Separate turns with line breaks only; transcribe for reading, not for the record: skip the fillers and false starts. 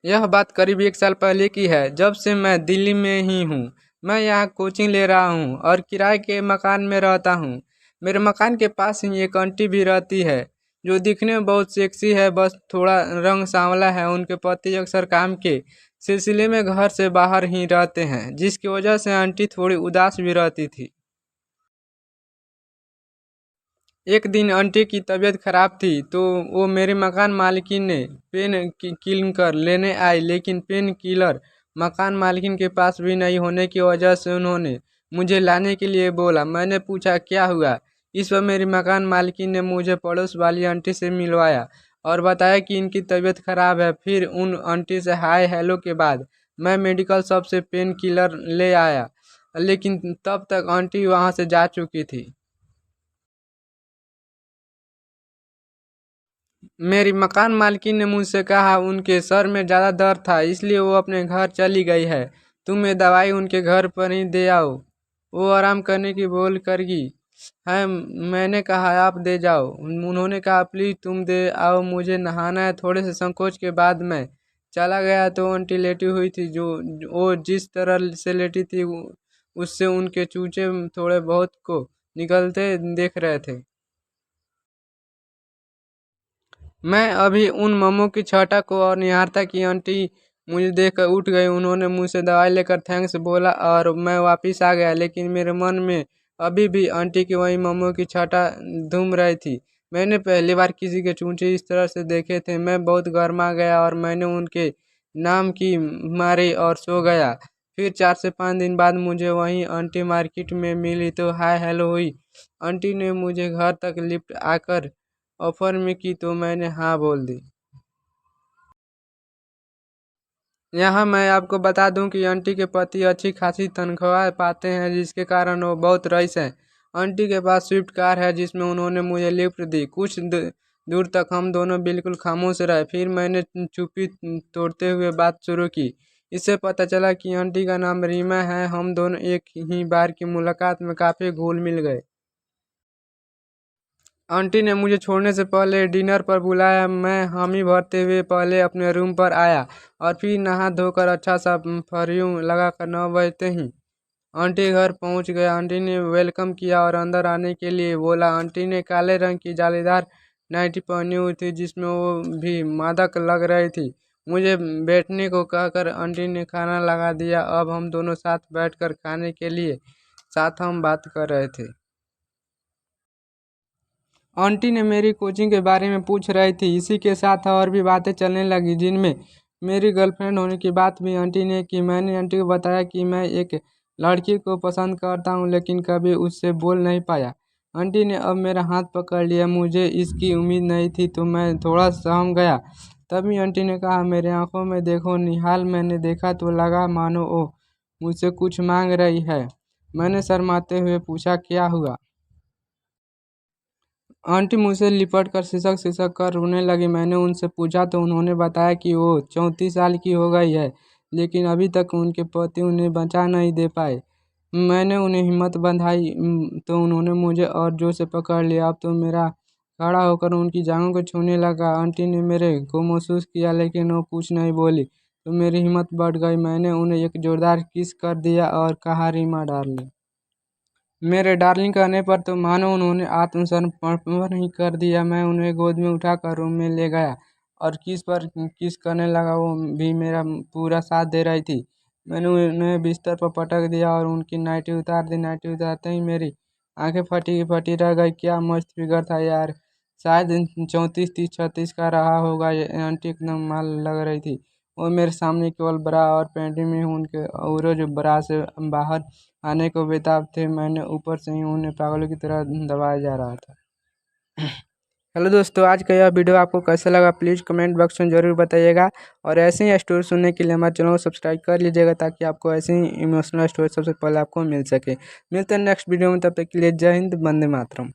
यह बात करीब 1 साल पहले की है, जब से मैं दिल्ली में ही हूँ। मैं यहाँ कोचिंग ले रहा हूँ और किराए के मकान में रहता हूँ। मेरे मकान के पास ही एक आंटी भी रहती है, जो दिखने में बहुत सेक्सी है, बस थोड़ा रंग सांवला है। उनके पति अक्सर काम के सिलसिले में घर से बाहर ही रहते हैं, जिसकी वजह से आंटी थोड़ी उदास भी रहती थी। एक दिन आंटी की तबीयत खराब थी, तो वो मेरे मकान मालिकिन ने पेन किलर लेने आई, लेकिन पेन किलर मकान मालिकिन के पास भी नहीं होने की वजह से उन्होंने मुझे लाने के लिए बोला। मैंने पूछा क्या हुआ। इस पर मेरी मकान मालिकिन ने मुझे पड़ोस वाली आंटी से मिलवाया और बताया कि इनकी तबीयत खराब है। फिर उन आंटी से हाय हेलो के बाद मैं मेडिकल शॉप से पेन किलर ले आया, लेकिन तब तक आंटी वहाँ से जा चुकी थी। मेरी मकान मालकिन ने मुझसे कहा उनके सर में ज़्यादा दर्द था, इसलिए वो अपने घर चली गई है। तुम ये दवाई उनके घर पर ही दे आओ, वो आराम करने की बोल करेगी है। मैंने कहा आप दे जाओ। उन्होंने कहा प्लीज़ तुम दे आओ, मुझे नहाना है। थोड़े से संकोच के बाद मैं चला गया तो आंटी लेटी हुई थी। वो जिस तरह से लेटी थी उससे उनके चूचे थोड़े बहुत को निकलते देख रहे थे। मैं अभी उन मम्मू की छटा को और निहारता कि आंटी मुझे देखकर उठ गई। उन्होंने मुझसे दवाई लेकर थैंक्स बोला और मैं वापस आ गया, लेकिन मेरे मन में अभी भी आंटी की वही मम्मू की छटा धूम रही थी। मैंने पहली बार किसी के चूंचे इस तरह से देखे थे। मैं बहुत गर्मा गया और मैंने उनके नाम की मारी और सो गया। फिर 4 से 5 दिन बाद मुझे वही आंटी मार्केट में मिली तो हाय हेलो हुई। आंटी ने मुझे घर तक लिफ्ट आकर ऑफर में की तो मैंने हाँ बोल दी। यहाँ मैं आपको बता दूं कि आंटी के पति अच्छी खासी तनख्वाह पाते हैं, जिसके कारण वो बहुत रईस हैं। आंटी के पास स्विफ्ट कार है, जिसमें उन्होंने मुझे लिफ्ट दी। कुछ दूर तक हम दोनों बिल्कुल खामोश रहे। फिर मैंने चुप्पी तोड़ते हुए बात शुरू की। इससे पता चला कि आंटी का नाम रीमा है। हम दोनों एक ही बार की मुलाकात में काफ़ी घुल मिल गए। आंटी ने मुझे छोड़ने से पहले डिनर पर बुलाया। मैं हामी भरते हुए पहले अपने रूम पर आया और फिर नहा धोकर अच्छा सा परफ्यूम लगाकर 9 बजते ही आंटी घर पहुंच गया। आंटी ने वेलकम किया और अंदर आने के लिए बोला। आंटी ने काले रंग की जालीदार नाइटी पहनी हुई थी, जिसमें वो भी मादक लग रही थी। मुझे बैठने को कहकर आंटी ने खाना लगा दिया। अब हम दोनों साथ बैठकर खाने के लिए साथ हम बात कर रहे थे। आंटी ने मेरी कोचिंग के बारे में पूछ रही थी। इसी के साथ और भी बातें चलने लगी, जिनमें मेरी गर्लफ्रेंड होने की बात भी आंटी ने की। मैंने आंटी को बताया कि मैं एक लड़की को पसंद करता हूँ, लेकिन कभी उससे बोल नहीं पाया। आंटी ने अब मेरा हाथ पकड़ लिया। मुझे इसकी उम्मीद नहीं थी, तो मैं थोड़ा सहम गया। तभी आंटी ने कहा मेरे आंखों में देखो निहाल। मैंने देखा तो लगा मानो वो मुझसे कुछ मांग रही है। मैंने शर्माते हुए पूछा क्या हुआ। आंटी मुझसे लिपट कर सिसक सिसक कर रोने लगी। मैंने उनसे पूछा तो उन्होंने बताया कि वो 34 साल की हो गई है, लेकिन अभी तक उनके पति उन्हें बचा नहीं दे पाए। मैंने उन्हें हिम्मत बंधाई तो उन्होंने मुझे और जोर से पकड़ लिया। अब तो मेरा खड़ा होकर उनकी जांघों को छूने लगा। आंटी ने मेरे को महसूस किया, लेकिन वो कुछ नहीं बोली तो मेरी हिम्मत बढ़ गई। मैंने उन्हें एक जोरदार किस कर दिया और कहा रीमा डार्लिंग। मेरे डार्लिंग कहने पर तो मानो उन्होंने आत्मसमर्पण ही कर दिया। मैं उन्हें गोद में उठाकर रूम में ले गया और किस पर किस करने लगा। वो भी मेरा पूरा साथ दे रही थी। मैंने उन्हें बिस्तर पर पटक दिया और उनकी नाइटी उतार दी। नाइटी उतारते ही मेरी आंखें फटी फटी रह गई। क्या मस्त फिगर था यार। शायद 34 30 36 का रहा होगा। ये आंटी एकदम माल लग रही थी। वो मेरे सामने केवल ब्रा और पैंटी में हूँ। उनके और जो ब्रा से बाहर आने को बेताब थे। मैंने ऊपर से ही उन्हें पागलों की तरह दबाया जा रहा था। हेलो दोस्तों, आज का यह वीडियो आपको कैसा लगा प्लीज़ कमेंट बॉक्स में ज़रूर बताइएगा। और ऐसे ही स्टोरी सुनने के लिए हमारे चैनल को सब्सक्राइब कर लीजिएगा, ताकि आपको ऐसे ही इमोशनल स्टोरी सबसे पहले आपको मिल सके। मिलते हैं नेक्स्ट वीडियो में, तब तक के लिए जय हिंद, वंदे मातरम।